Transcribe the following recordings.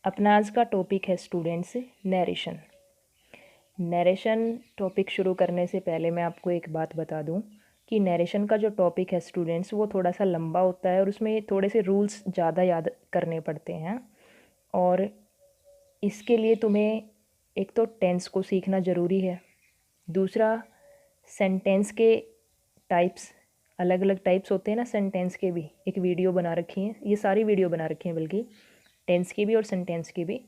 अपना आज का टॉपिक है स्टूडेंट्स नरेशन। नरेशन टॉपिक शुरू करने से पहले मैं आपको एक बात बता दूं कि नरेशन का जो टॉपिक है स्टूडेंट्स वो थोड़ा सा लंबा होता है और उसमें थोड़े से रूल्स ज़्यादा याद करने पड़ते हैं। और इसके लिए तुम्हें एक तो टेंस को सीखना ज़रूरी है, दूसरा सेंटेंस के टाइप्स, अलग अलग टाइप्स होते हैं ना सेंटेंस के भी, एक वीडियो बना रखी है, ये सारी वीडियो बना रखी हैं बल्कि टेंस की भी और सेंटेंस की भी।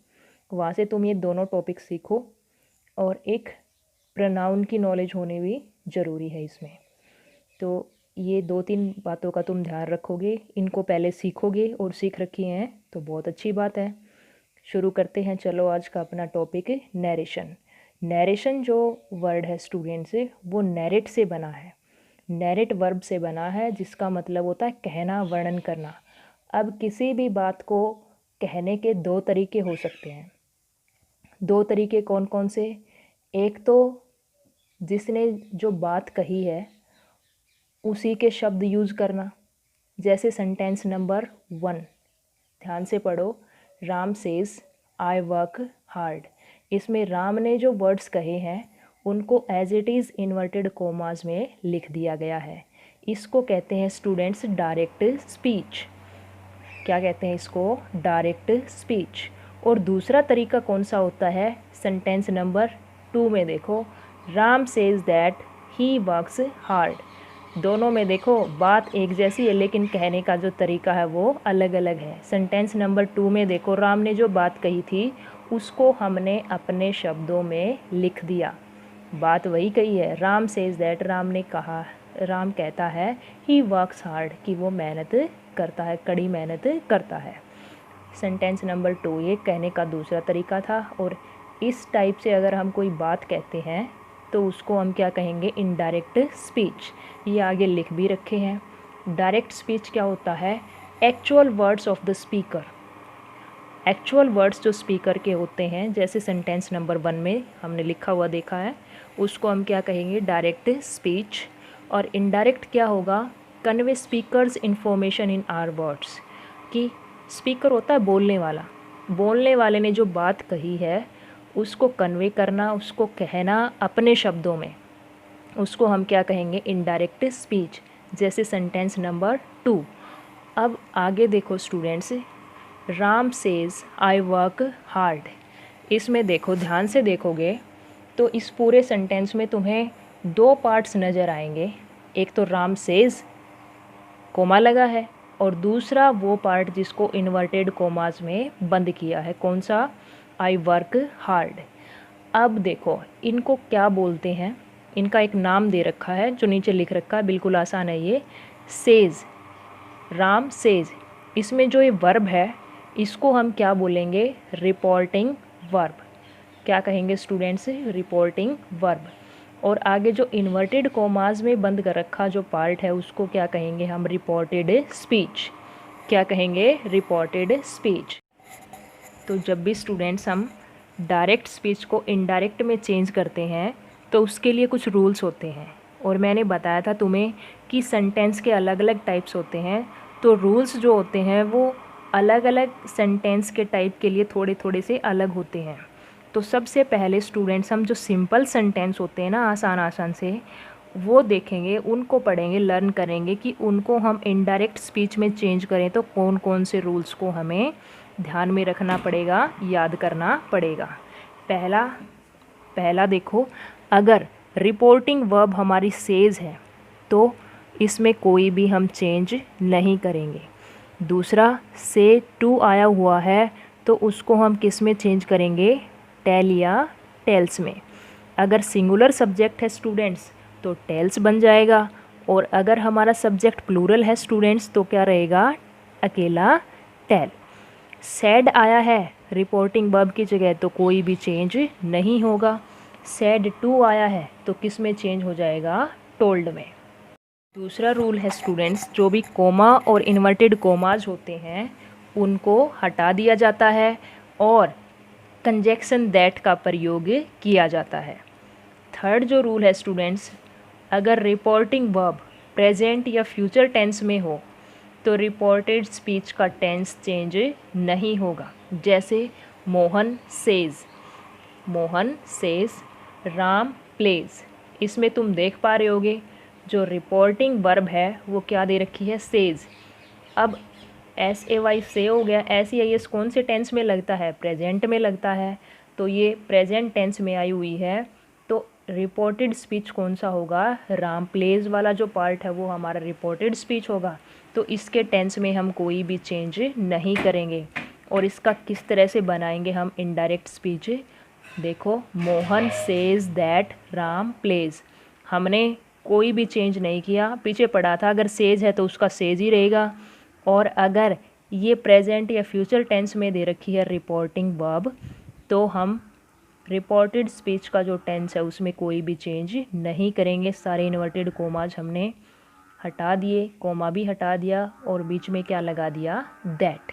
वहाँ से तुम ये दोनों टॉपिक सीखो और एक प्रोनाउन की नॉलेज होनी भी ज़रूरी है इसमें। तो ये 2-3 बातों का तुम ध्यान रखोगे, इनको पहले सीखोगे और सीख रखी हैं तो बहुत अच्छी बात है। शुरू करते हैं, चलो आज का अपना टॉपिक नरेशन। नरेशन जो वर्ड है स्टूडेंट्स वो नैरेट से बना है, नैरेट वर्ब से बना है, जिसका मतलब होता है कहना, वर्णन करना। अब किसी भी बात को कहने के 2 तरीके हो सकते हैं। 2 तरीके कौन कौन से? एक तो जिसने जो बात कही है उसी के शब्द यूज़ करना, जैसे सेंटेंस नंबर 1, ध्यान से पढ़ो। Ram says I work hard. इसमें राम ने जो वर्ड्स कहे हैं उनको as it is inverted commas में लिख दिया गया है। इसको कहते हैं स्टूडेंट्स डायरेक्ट स्पीच। क्या कहते हैं इसको? Direct speech. और दूसरा तरीका कौन सा होता है? सेंटेंस नंबर 2 में देखो, Ram says that he works hard. दोनों में देखो बात एक जैसी है लेकिन कहने का जो तरीका है वो अलग अलग है। सेंटेंस नंबर 2 में देखो, राम ने जो बात कही थी उसको हमने अपने शब्दों में लिख दिया। बात वही कही है, राम सेज दैट, राम ने कहा, राम कहता है ही वर्क्स हार्ड, कि वो मेहनत करता है, कड़ी मेहनत करता है। सेंटेंस नंबर 2 ये कहने का दूसरा तरीका था। और इस टाइप से अगर हम कोई बात कहते हैं तो उसको हम क्या कहेंगे? Indirect speech. ये आगे लिख भी रखे हैं। डायरेक्ट स्पीच क्या होता है? Actual words of the speaker. Actual words जो स्पीकर के होते हैं, जैसे सेंटेंस नंबर 1 में हमने लिखा हुआ देखा है, उसको हम क्या कहेंगे? Direct speech. और इनडायरेक्ट क्या होगा? Convey speakers information in are words. कि स्पीकर होता है बोलने वाला, बोलने वाले ने जो बात कही है उसको कन्वे करना, उसको कहना अपने शब्दों में, उसको हम क्या कहेंगे? Indirect speech. जैसे सेंटेंस नंबर 2। अब आगे देखो students, Ram says I work hard. इसमें देखो, ध्यान से देखोगे तो इस पूरे सेंटेंस में तुम्हें 2 पार्ट्स नज़र आएंगे। एक तो राम सेज कोमा लगा है और दूसरा वो पार्ट जिसको इन्वर्टेड कोमास में बंद किया है। कौन सा? आई वर्क हार्ड। अब देखो इनको क्या बोलते हैं, इनका एक नाम दे रखा है जो नीचे लिख रखा है, बिल्कुल आसान है ये। Says, Ram says. इसमें जो ये वर्ब है इसको हम क्या बोलेंगे? Reporting verb. क्या कहेंगे स्टूडेंट्स? Reporting verb. और आगे जो इन्वर्टेड कोमास में बंद कर रखा जो पार्ट है उसको क्या कहेंगे हम? Reported speech. क्या कहेंगे? Reported speech. तो जब भी स्टूडेंट्स हम डायरेक्ट स्पीच को इनडायरेक्ट में चेंज करते हैं तो उसके लिए कुछ रूल्स होते हैं। और मैंने बताया था तुम्हें कि सेंटेंस के अलग अलग टाइप्स होते हैं, तो रूल्स जो होते हैं वो अलग अलग सेंटेंस के टाइप के लिए थोड़े थोड़े से अलग होते हैं। तो सबसे पहले स्टूडेंट्स हम जो सिंपल सेंटेंस होते हैं ना, आसान आसान से, वो देखेंगे, उनको पढ़ेंगे, लर्न करेंगे कि उनको हम इनडायरेक्ट स्पीच में चेंज करें तो कौन कौन से रूल्स को हमें ध्यान में रखना पड़ेगा, याद करना पड़ेगा। पहला देखो, अगर रिपोर्टिंग वर्ब हमारी सेज है तो इसमें कोई भी हम चेंज नहीं करेंगे। दूसरा, से टू आया हुआ है तो उसको हम किस में चेंज करेंगे? टेल या टेल्स में। अगर सिंगुलर सब्जेक्ट है स्टूडेंट्स तो टेल्स बन जाएगा, और अगर हमारा सब्जेक्ट प्लूरल है स्टूडेंट्स तो क्या रहेगा? अकेला टेल। सैड आया है रिपोर्टिंग वर्ब की जगह तो कोई भी चेंज नहीं होगा। सैड टू आया है तो किस में चेंज हो जाएगा? टोल्ड में। दूसरा रूल है स्टूडेंट्स, जो भी कोमा और इन्वर्टेड कोमाज होते हैं उनको हटा दिया जाता है और कंजक्शन दैट का प्रयोग किया जाता है। थर्ड जो रूल है स्टूडेंट्स, अगर रिपोर्टिंग वर्ब प्रेजेंट या फ्यूचर टेंस में हो तो रिपोर्टेड स्पीच का टेंस चेंज नहीं होगा। जैसे मोहन सेज, राम प्लेज। इसमें तुम देख पा रहे होगे जो रिपोर्टिंग वर्ब है वो क्या दे रखी है, सेज। अब SAY से हो गया, SEIS कौन से टेंस में लगता है, प्रेजेंट में लगता है, तो ये प्रेजेंट टेंस में आई हुई है। तो रिपोर्टेड स्पीच कौन सा होगा, राम प्लेज वाला जो पार्ट है वो हमारा रिपोर्टेड स्पीच होगा। तो इसके टेंस में हम कोई भी चेंज नहीं करेंगे। और इसका किस तरह से बनाएंगे हम इनडायरेक्ट स्पीच, देखो Mohan says that Ram plays, हमने कोई भी चेंज नहीं किया, पीछे पढ़ा था अगर सेज है तो उसका सेज ही रहेगा। और अगर ये प्रेजेंट या फ्यूचर टेंस में दे रखी है रिपोर्टिंग वर्ब, तो हम रिपोर्टेड स्पीच का जो टेंस है उसमें कोई भी चेंज नहीं करेंगे। सारे इन्वर्टेड कोमाज हमने हटा दिए, कोमा भी हटा दिया और बीच में क्या लगा दिया, दैट।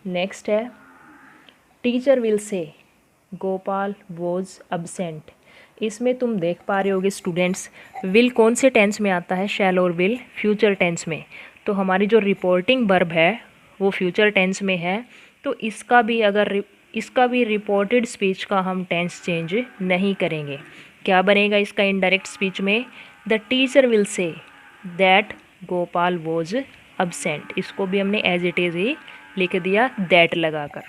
नेक्स्ट है teacher will say Gopal was absent. इसमें तुम देख पा रहे होगे स्टूडेंट्स, विल कौन से टेंस में आता है, शैल और विल फ्यूचर टेंस में। तो हमारी जो रिपोर्टिंग वर्ब है वो फ्यूचर टेंस में है, तो इसका भी रिपोर्टेड स्पीच का हम टेंस चेंज नहीं करेंगे। क्या बनेगा इसका इनडायरेक्ट स्पीच में, the teacher will say that Gopal was absent. इसको भी हमने एज इट इज़ ही लिख दिया दैट लगाकर।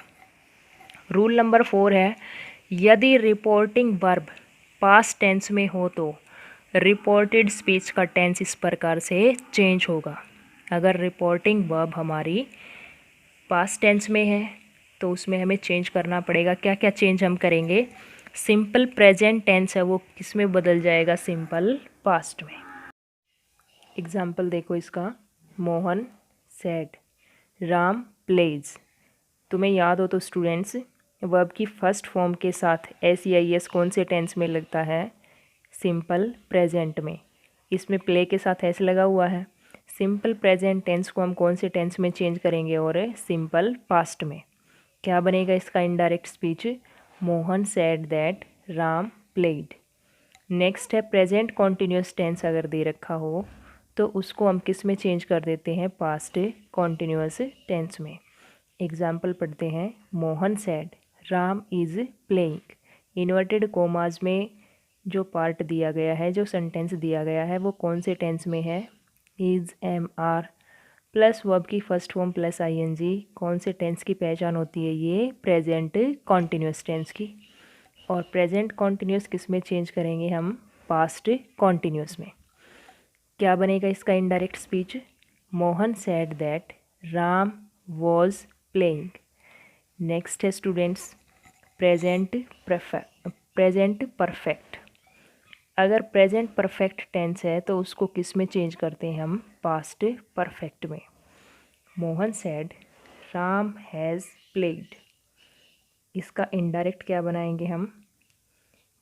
रूल नंबर 4 है, यदि रिपोर्टिंग वर्ब पास्ट टेंस में हो तो रिपोर्टेड स्पीच का टेंस इस प्रकार से चेंज होगा। अगर रिपोर्टिंग वर्ब हमारी पास्ट टेंस में है तो उसमें हमें चेंज करना पड़ेगा। क्या क्या चेंज हम करेंगे, सिंपल प्रेजेंट टेंस है वो किस में बदल जाएगा, सिंपल पास्ट में। एग्जाम्पल देखो इसका, मोहन सेड, राम प्लेज। तुम्हें याद हो तो स्टूडेंट्स, वर्ब की फर्स्ट फॉर्म के साथ SEIS कौन से टेंस में लगता है, सिंपल प्रेजेंट में। इसमें प्ले के साथ एस लगा हुआ है। सिंपल प्रेजेंट टेंस को हम कौन से टेंस में चेंज करेंगे, और सिंपल पास्ट में। क्या बनेगा इसका indirect speech, Mohan said that Ram played. Next है प्रेजेंट कॉन्टिन्यूस टेंस अगर दे रखा हो तो उसको हम किस में चेंज कर देते हैं, पास्ट कॉन्टिन्यूस टेंस में। एग्जाम्पल पढ़ते हैं, Mohan said Ram is playing. Inverted commas में जो पार्ट दिया गया है, जो सेंटेंस दिया गया है वो कौन से टेंस में है, is, am, are plus verb की फर्स्ट फॉर्म प्लस ING। कौन से टेंस की पहचान होती है, ये प्रेजेंट कॉन्टिन्यूस टेंस की। और प्रेजेंट कॉन्टिन्यूस किस में चेंज करेंगे हम, पास्ट कॉन्टिन्यूस में। क्या बनेगा इसका indirect speech, Mohan said that Ram was playing. Next है स्टूडेंट्स प्रेजेंट परफेक्ट। अगर प्रेजेंट परफेक्ट टेंस है तो उसको किस में चेंज करते हैं हम, पास्ट परफेक्ट में। Mohan said Ram has played. इसका इनडायरेक्ट क्या बनाएंगे हम,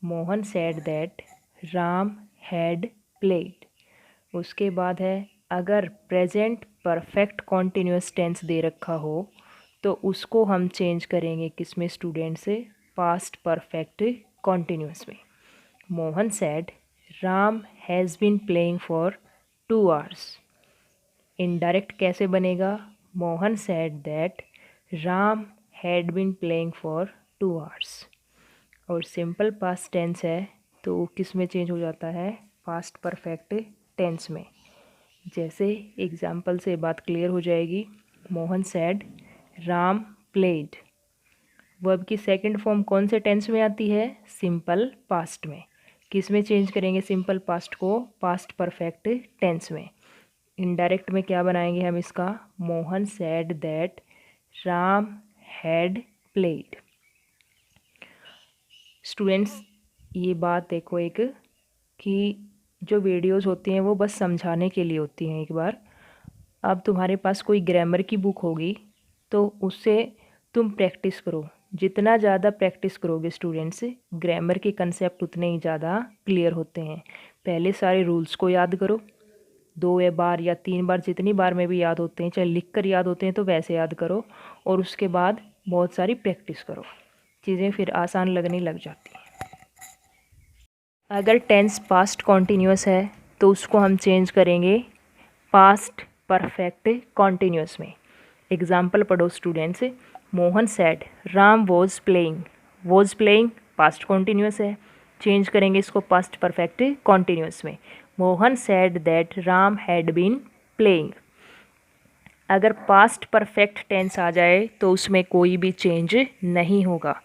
Mohan said that Ram had played. उसके बाद है, अगर प्रेजेंट परफेक्ट कॉन्टिन्यूस टेंस दे रखा हो तो उसको हम चेंज करेंगे किस में स्टूडेंट्स, पास्ट परफेक्ट कॉन्टिन्यूस में। Mohan said Ram has been playing for 2 hours। Indirect कैसे बनेगा, Mohan said that Ram had been playing for 2 hours। और सिंपल पास्ट टेंस है तो किस में चेंज हो जाता है, पास्ट परफेक्ट टेंस में। जैसे एग्जाम्पल से बात क्लियर हो जाएगी, Mohan said Ram played. Verb की सेकंड फॉर्म कौन से टेंस में आती है, सिंपल पास्ट में। किस में चेंज करेंगे सिंपल पास्ट को, पास्ट परफेक्ट टेंस में। इनडायरेक्ट में क्या बनाएंगे हम इसका, Mohan said that Ram had played. Students ये बात देखो एक, कि जो वीडियोस होती हैं वो बस समझाने के लिए होती हैं एक बार। अब तुम्हारे पास कोई ग्रामर की बुक होगी तो उससे तुम प्रैक्टिस करो। जितना ज़्यादा प्रैक्टिस करोगे स्टूडेंट्स, ग्रामर के कंसेप्ट उतने ही ज़्यादा क्लियर होते हैं। पहले सारे रूल्स को याद करो, 2 बार या 3 बार, जितनी बार में भी याद होते हैं, चाहे लिख कर याद होते हैं तो वैसे याद करो। और उसके बाद बहुत सारी प्रैक्टिस करो, चीज़ें फिर आसान लगने लग जाती हैं। अगर टेंस पास्ट कॉन्टिन्यूस है तो उसको हम चेंज करेंगे पास्ट परफेक्ट कॉन्टिन्यूस में। एग्जाम्पल पढ़ो students. Mohan said Ram was playing past continuous है, चेंज करेंगे इसको पास्ट परफेक्ट कॉन्टिन्यूस में। Mohan said that Ram had been playing. अगर पास्ट परफेक्ट टेंस आ जाए तो उसमें कोई भी चेंज नहीं होगा।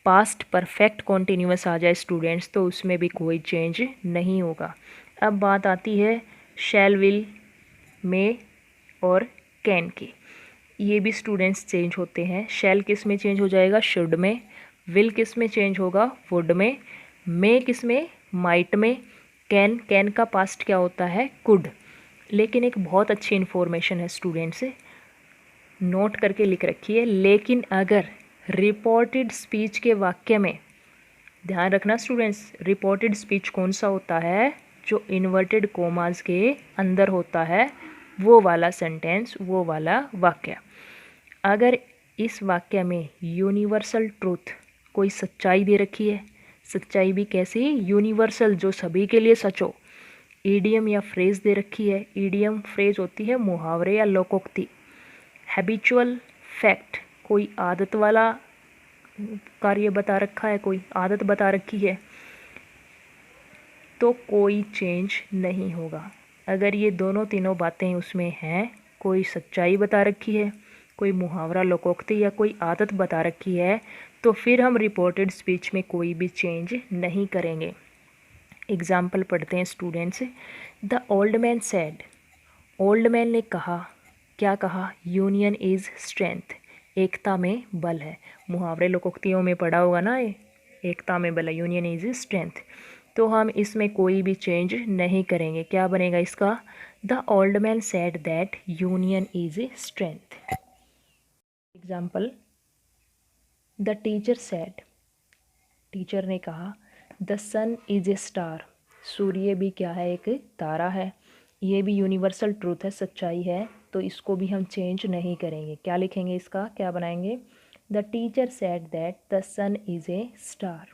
पास्ट परफेक्ट कॉन्टिन्यूस आ जाए स्टूडेंट्स तो उसमें भी कोई चेंज नहीं होगा। अब बात आती है शैल, विल, मे और कैन की। ये भी स्टूडेंट्स चेंज होते हैं। शैल किस में चेंज हो जाएगा? शुड में। विल किस में चेंज होगा? वुड में। मे किस में? माइट में। कैन का पास्ट क्या होता है? कुड। लेकिन एक बहुत अच्छी इन्फॉर्मेशन है स्टूडेंट्स, नोट करके लिख रखी है। लेकिन अगर रिपोर्टेड स्पीच के वाक्य में, ध्यान रखना स्टूडेंट्स, रिपोर्टेड स्पीच कौन सा होता है? जो इन्वर्टेड कोमास के अंदर होता है, वो वाला सेंटेंस, वो वाला वाक्य। अगर इस वाक्य में यूनिवर्सल ट्रूथ, कोई सच्चाई दे रखी है, सच्चाई भी कैसी? यूनिवर्सल, जो सभी के लिए सच हो। ईडियम या फ्रेज दे रखी है। ईडियम फ्रेज होती है मुहावरे या लोकोक्ति। हैबिचुअल फैक्ट, कोई आदत वाला कार्य बता रखा है, कोई आदत बता रखी है, तो कोई चेंज नहीं होगा। अगर ये दोनों तीनों बातें उसमें हैं, कोई सच्चाई बता रखी है, कोई मुहावरा लोकोक्ति या कोई आदत बता रखी है, तो फिर हम रिपोर्टेड स्पीच में कोई भी चेंज नहीं करेंगे। एग्जाम्पल पढ़ते हैं students. The old man said, old man ने कहा, क्या कहा? यूनियन इज़ स्ट्रेंथ, एकता में बल है। मुहावरे लोकोक्तियों में पढ़ा होगा ना ये, एकता में बल है, यूनियन इज़ स्ट्रेंथ। तो हम इसमें कोई भी चेंज नहीं करेंगे। क्या बनेगा इसका? The old man said that union is strength. Example, the teacher said, teacher ने कहा, the sun is a star, सूर्य भी क्या है? एक तारा है। ये भी यूनिवर्सल ट्रूथ है, सच्चाई है, तो इसको भी हम चेंज नहीं करेंगे। क्या लिखेंगे इसका? क्या बनाएंगे? The teacher said that the sun is a star.